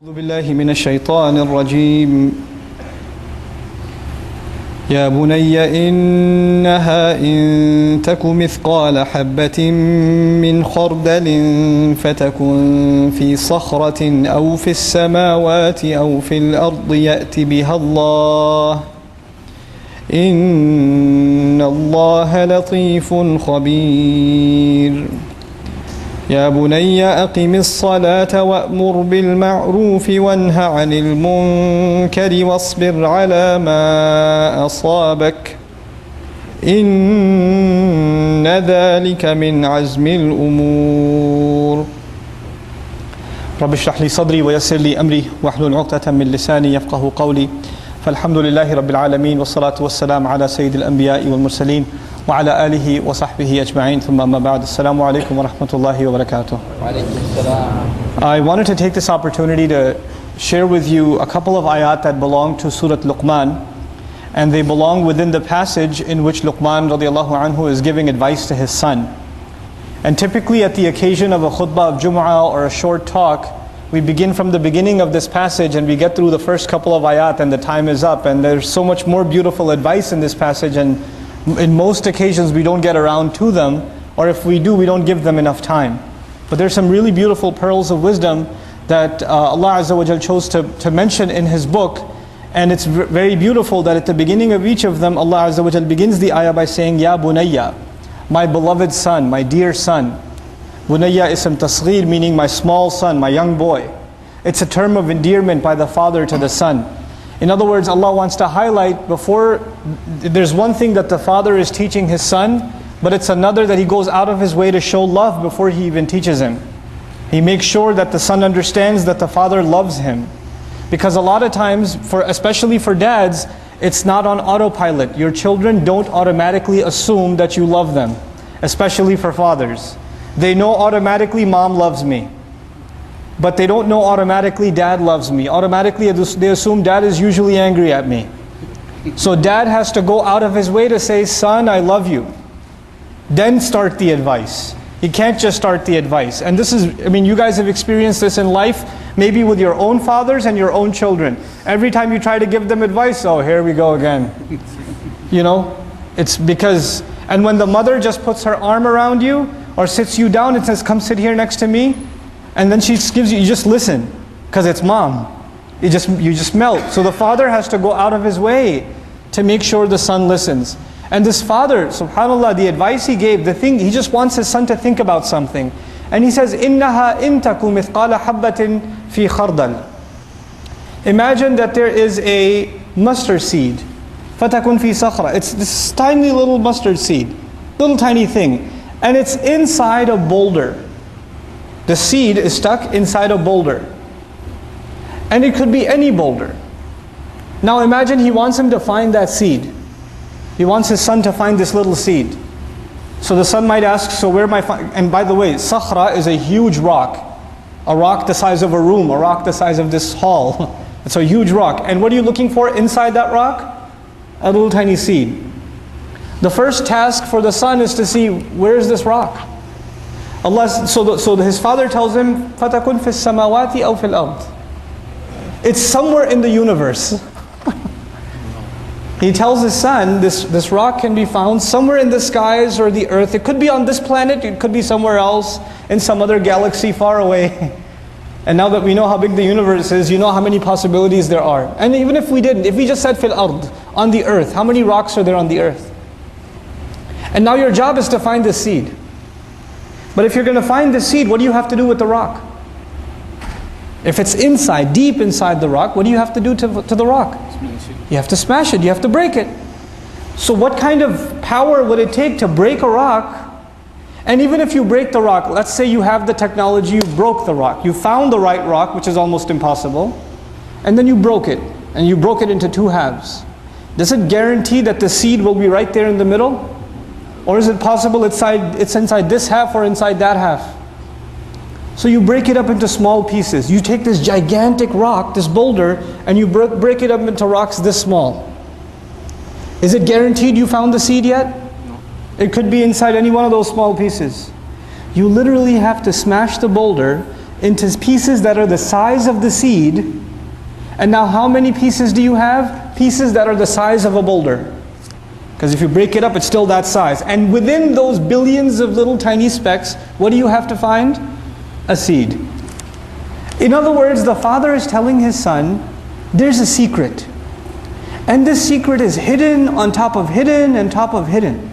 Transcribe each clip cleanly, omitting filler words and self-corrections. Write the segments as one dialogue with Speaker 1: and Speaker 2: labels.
Speaker 1: أعوذ بالله من الشيطان الرجيم يا بني إنها إن تك مثقال حبة من خردل فتكن في صخرة أو في السماوات أو في الأرض يأت بها الله إن الله لطيف خبير يا بني أقم الصلاة وأمر بالمعروف وانه عن المنكر واصبر على ما أصابك إن ذلك من عزم الأمور رب اشرح لي صدري ويسر لي أمري واحلل عقدة من لساني يفقه قولي فالحمد لله رب العالمين والصلاة والسلام على سيد الأنبياء والمرسلين وعلى آله وصحبه أجمعين ثم أما بعد السلام عليكم ورحمة الله وبركاته. I wanted to take this opportunity to share with you a couple of ayat that belong to Surah Luqman, and they belong within the passage in which Luqman radiallahu anhu is giving advice to his son. And typically at the occasion of a khutbah of Jum'ah or a short talk, we begin from the beginning of this passage and we get through the first couple of ayat and the time is up, and there's so much more beautiful advice in this passage, and in most occasions we don't get around to them, or if we do, we don't give them enough time. But there's some really beautiful pearls of wisdom that Allah Azza wa Jal chose to mention in His book, and it's very beautiful that at the beginning of each of them Allah Azza wa Jal begins the ayah by saying Ya Bunayya, my beloved son, my dear son. Bunayya ism tasghir, meaning my small son, my young boy. It's a term of endearment by the father to the son. In other words, Allah wants to highlight before, there's one thing that the father is teaching his son, but it's another that he goes out of his way to show love before he even teaches him. He makes sure that the son understands that the father loves him. Because a lot of times, especially for dads, it's not on autopilot. Your children don't automatically assume that you love them, especially for fathers. They know automatically mom loves me, but they don't know automatically dad loves me. Automatically they assume dad is usually angry at me. So dad has to go out of his way to say, son, I love you. Then start the advice. He can't just start the advice. And this is, you guys have experienced this in life, maybe with your own fathers and your own children. Every time you try to give them advice, oh, here we go again. It's because, and when the mother just puts her arm around you, or sits you down and says, come sit here next to me, and then she gives you just listen, because it's mom. You just melt. So the father has to go out of his way to make sure the son listens. And this father, subhanAllah, the advice he gave, he just wants his son to think about something. And he says, إِنَّهَا إِن تَكُ مِثْقَالَ حَبَّةٍ فِي خَرْدَلٍ. Imagine that there is a mustard seed. فَتَكُنْ فِي صَخْرَةٍ. It's this tiny little mustard seed, little tiny thing. And it's inside a boulder. The seed is stuck inside a boulder. And it could be any boulder. Now imagine he wants him to find that seed. He wants his son to find this little seed. So the son might ask, so where am I find? And by the way, sakhra is a huge rock. A rock the size of a room, a rock the size of this hall. It's a huge rock. And what are you looking for inside that rock? A little tiny seed. The first task for the son is to see, where is this rock? So his father tells him, فَتَكُنْ فِي السَّمَاوَاتِ أَوْ فِي الْأَرْضِ. It's somewhere in the universe. He tells his son, this rock can be found somewhere in the skies or the earth. It could be on this planet, it could be somewhere else, in some other galaxy far away. And now that we know how big the universe is, you know how many possibilities there are. And even if we didn't, if we just said fil ard, on the earth, how many rocks are there on the earth? And now your job is to find this seed. But if you're going to find this seed, what do you have to do with the rock? If it's inside, deep inside the rock, what do you have to do to the rock? You have to smash it, you have to break it. So what kind of power would it take to break a rock? And even if you break the rock, let's say you have the technology, you broke the rock. You found the right rock, which is almost impossible. And then you broke it. And you broke it into two halves. Does it guarantee that the seed will be right there in the middle? Or is it possible it's inside this half or inside that half? So you break it up into small pieces. You take this gigantic rock, this boulder, and you break it up into rocks this small. Is it guaranteed you found the seed yet? No. It could be inside any one of those small pieces. You literally have to smash the boulder into pieces that are the size of the seed. And now how many pieces do you have? Pieces that are the size of a boulder. Because if you break it up, it's still that size. And within those billions of little tiny specks, what do you have to find? A seed. In other words, the father is telling his son, there's a secret. And this secret is hidden on top of hidden and top of hidden.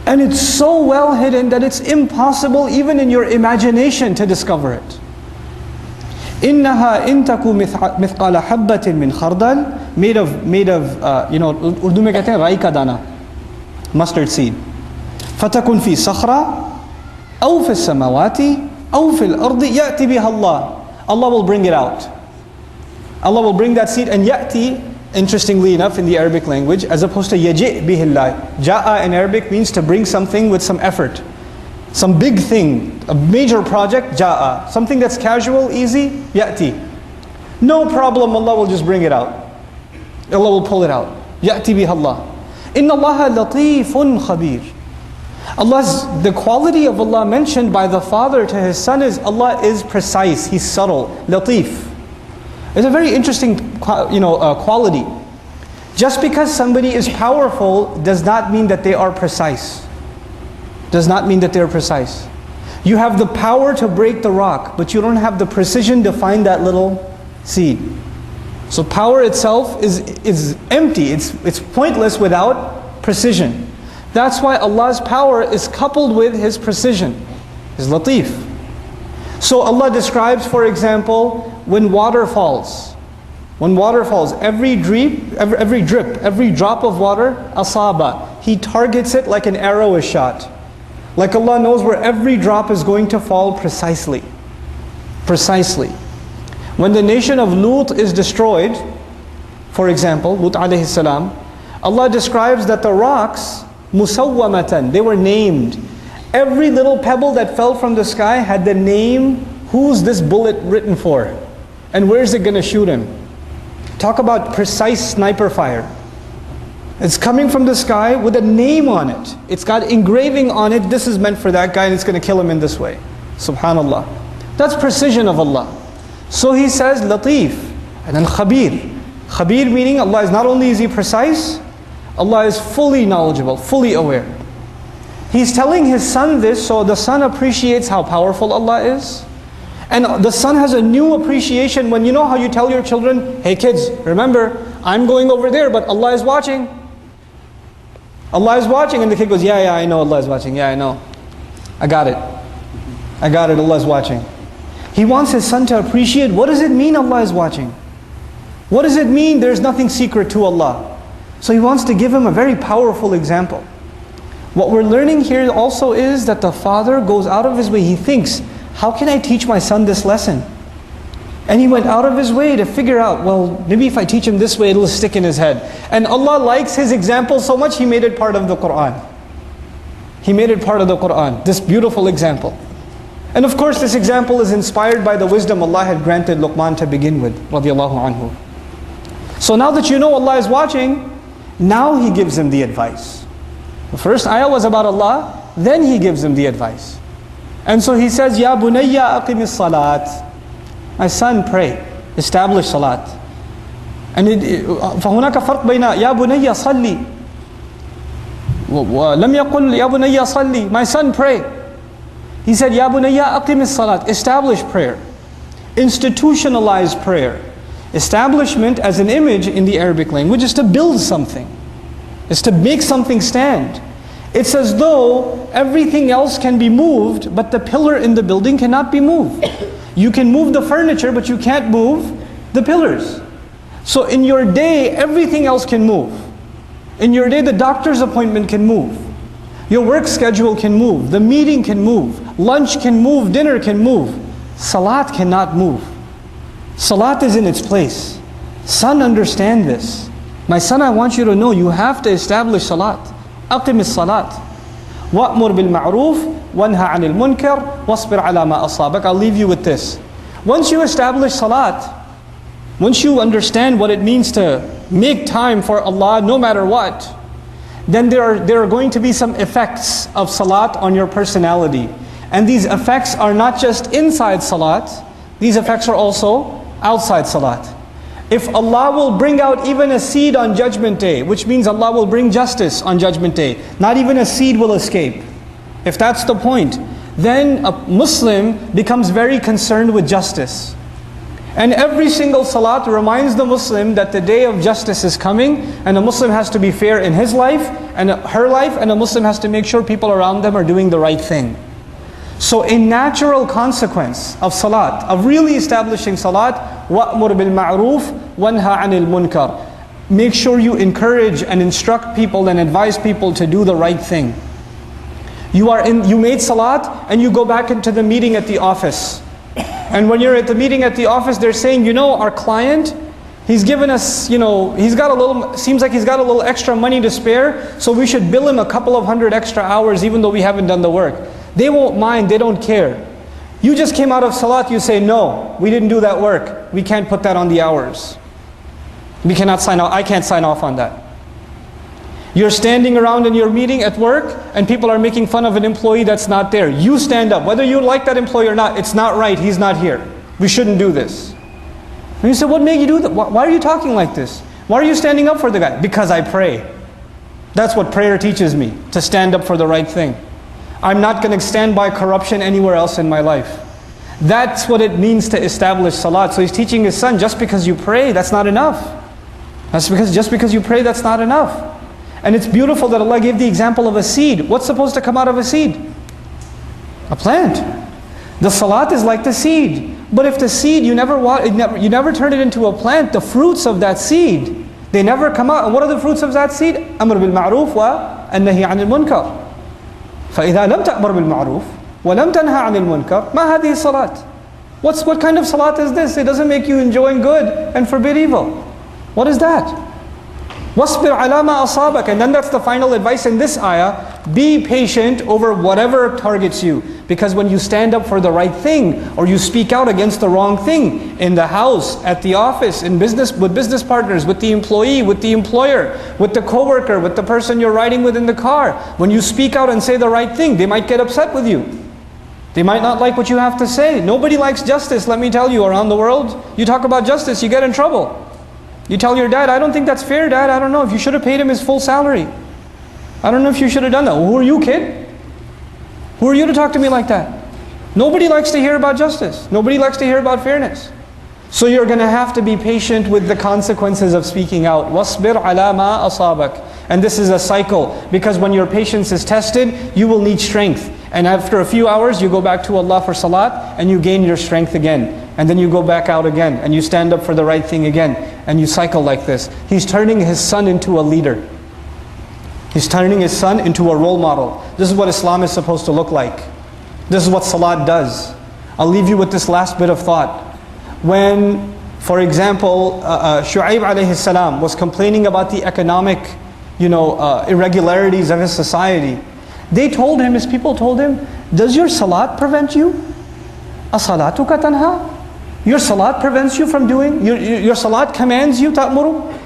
Speaker 1: And it's so well hidden that it's impossible even in your imagination to discover it. إِنَّهَا إِن تَكُ مِثْقَالَ حَبَّةٍ مِّنْ خَرْدَلٍ made of Urdu mein kehte hain rai ka dana, mustard seed. فَتَكُنْ فِي صَخْرَةٍ أَوْ فِي السَّمَوَاتِ أَوْ فِي الْأَرْضِ يَأْتِ بِهَا اللَّهُ. Allah will bring it out. Allah will bring that seed, and ya'ti, interestingly enough in the Arabic language, as opposed to yaji' bihillah. Ja'a in Arabic means to bring something with some effort. Some big thing, a major project, ja'a. Something that's casual, easy, ya'ti. No problem, Allah will just bring it out. Allah will pull it out. Ya'ti bihallah. Inna Allaha latifun khabir. The quality of Allah mentioned by the father to his son is Allah is precise, He's subtle, latif. It's a very interesting quality. Just because somebody is powerful does not mean that they are precise. Does not mean that they're precise. You have the power to break the rock, but you don't have the precision to find that little seed. So power itself is empty, it's pointless without precision. That's why Allah's power is coupled with His precision, His latif. So Allah describes, for example, when water falls. When water falls, every drip, every drop of water, asaba, He targets it like an arrow is shot. Like Allah knows where every drop is going to fall precisely. Precisely. When the nation of Lut is destroyed, for example, Lut alayhi salam, Allah describes that the rocks, musawwamatan, they were named. Every little pebble that fell from the sky had the name, who's this bullet written for? And where's it going to shoot him? Talk about precise sniper fire. It's coming from the sky with a name on it. It's got engraving on it, this is meant for that guy and it's going to kill him in this way. Subhanallah. That's precision of Allah. So He says latif and then khabir. Khabir meaning Allah is not only is He precise, Allah is fully knowledgeable, fully aware. He's telling his son this so the son appreciates how powerful Allah is. And the son has a new appreciation when you know how you tell your children, hey kids, remember, I'm going over there, but Allah is watching. Allah is watching, and the kid goes, yeah, I know Allah is watching, yeah, I know. I got it, Allah is watching. He wants his son to appreciate, what does it mean Allah is watching? What does it mean there's nothing secret to Allah? So he wants to give him a very powerful example. What we're learning here also is that the father goes out of his way, he thinks, how can I teach my son this lesson? And he went out of his way to figure out, well, maybe if I teach him this way, it'll stick in his head. And Allah likes his example so much, He made it part of the Quran. He made it part of the Quran, this beautiful example. And of course, this example is inspired by the wisdom Allah had granted Luqman to begin with, radiallahu anhu. So now that you know Allah is watching, now He gives him the advice. The first ayah was about Allah, then He gives him the advice. And so He says, Ya bunayya aqimis salat. My son, pray, establish salat. And فهناك فرق بين يا بني صلي ولم يقل يا بني صلي. My son, pray. He said, Ya bunayya aqimis salat. Establish prayer. Institutionalize prayer. Establishment as an image in the Arabic language is to build something. It's to make something stand. It's as though everything else can be moved, but the pillar in the building cannot be moved. You can move the furniture, but you can't move the pillars. So in your day, everything else can move. In your day, the doctor's appointment can move. Your work schedule can move. The meeting can move. Lunch can move. Dinner can move. Salat cannot move. Salat is in its place. Son, understand this. My son, I want you to know you have to establish salat. أقم الصلاة وأمر بالمعروف وانهى عن المنكر واصبر على ما أصابك. I'll leave you with this. Once you establish salat, once you understand what it means to make time for Allah no matter what, then there are going to be some effects of salat on your personality. And these effects are not just inside salat, these effects are also outside salat. If Allah will bring out even a seed on Judgment Day, which means Allah will bring justice on Judgment Day, not even a seed will escape. If that's the point, then a Muslim becomes very concerned with justice. And every single salat reminds the Muslim that the day of justice is coming, and a Muslim has to be fair in his life and her life, and a Muslim has to make sure people around them are doing the right thing. So a natural consequence of salat, of really establishing salat, وَأْمُرْ بِالْمَعْرُوفِ وَانْهَى عَنِ الْمُنْكَرِ. Make sure you encourage and instruct people and advise people to do the right thing. You made salat and you go back into the meeting at the office. And when you're at the meeting at the office, they're saying, our client, he's given us, seems like he's got a little extra money to spare, so we should bill him a couple of hundred extra hours even though we haven't done the work. They won't mind, they don't care. You just came out of salat, you say, no, we didn't do that work. We can't put that on the hours. We cannot sign off, I can't sign off on that. You're standing around in your meeting at work and people are making fun of an employee that's not there. You stand up, whether you like that employee or not, it's not right, he's not here. We shouldn't do this. And you say, what made you do that? Why are you talking like this? Why are you standing up for the guy? Because I pray. That's what prayer teaches me, to stand up for the right thing. I'm not going to stand by corruption anywhere else in my life. That's what it means to establish salat. So he's teaching his son, just because you pray, that's not enough. Just because you pray, that's not enough. And it's beautiful that Allah gave the example of a seed. What's supposed to come out of a seed? A plant. The salat is like the seed. But if the seed, you never turn it into a plant, the fruits of that seed, they never come out. And what are the fruits of that seed? أمر بالمعروف والنهي عن المنكر. فإذا لم تأمر بالمعروف ولم تنهى عن المنكر ما هذه الصلاة? What kind of salat is this? It doesn't make you enjoying good and forbid evil. What is that? وَاصْبِرْ عَلَى مَا أَصَابَكَ. And then that's the final advice in this ayah. Be patient over whatever targets you. Because when you stand up for the right thing, or you speak out against the wrong thing, in the house, at the office, in business, with business partners, with the employee, with the employer, with the coworker, with the person you're riding with in the car, when you speak out and say the right thing, they might get upset with you. They might not like what you have to say. Nobody likes justice, let me tell you, around the world. You talk about justice, you get in trouble. You tell your dad, I don't think that's fair, Dad. I don't know if you should have paid him his full salary. I don't know if you should have done that. Well, who are you, kid? Who are you to talk to me like that? Nobody likes to hear about justice. Nobody likes to hear about fairness. So you're going to have to be patient with the consequences of speaking out. وَاصْبِرْ عَلَى مَا أَصَابَكَ. And this is a cycle, because when your patience is tested, you will need strength. And after a few hours, you go back to Allah for salat, and you gain your strength again. And then you go back out again, and you stand up for the right thing again. And you cycle like this. He's turning his son into a leader. He's turning his son into a role model. This is what Islam is supposed to look like. This is what salat does. I'll leave you with this last bit of thought. When, for example, Shu'aib alayhi salam was complaining about the economic irregularities of his society, they told him, his people told him, does your salat prevent you? As-salatuka tanha? Your salat prevents you from doing, your salat commands you, ta'muru?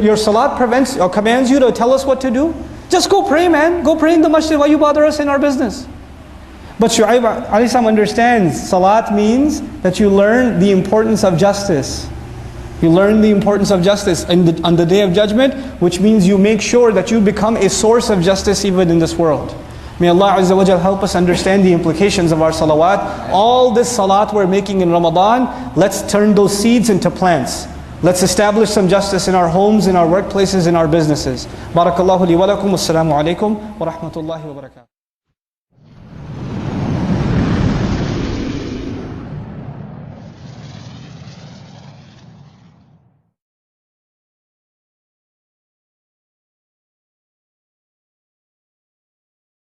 Speaker 1: Your salat prevents or commands you to tell us what to do? Just go pray, man. Go pray in the masjid. Why you bother us in our business? But Shu'aib alayhi salam understands, salat means that you learn the importance of justice. You learn the importance of justice on the Day of Judgment, which means you make sure that you become a source of justice even in this world. May Allah Azza wa Jal help us understand the implications of our salawat. All this salat we're making in Ramadan, let's turn those seeds into plants. Let's establish some justice in our homes, in our workplaces, in our businesses. Barakallahu li wa lakum. Assalamu alaikum wa rahmatullahi wa barakatuh.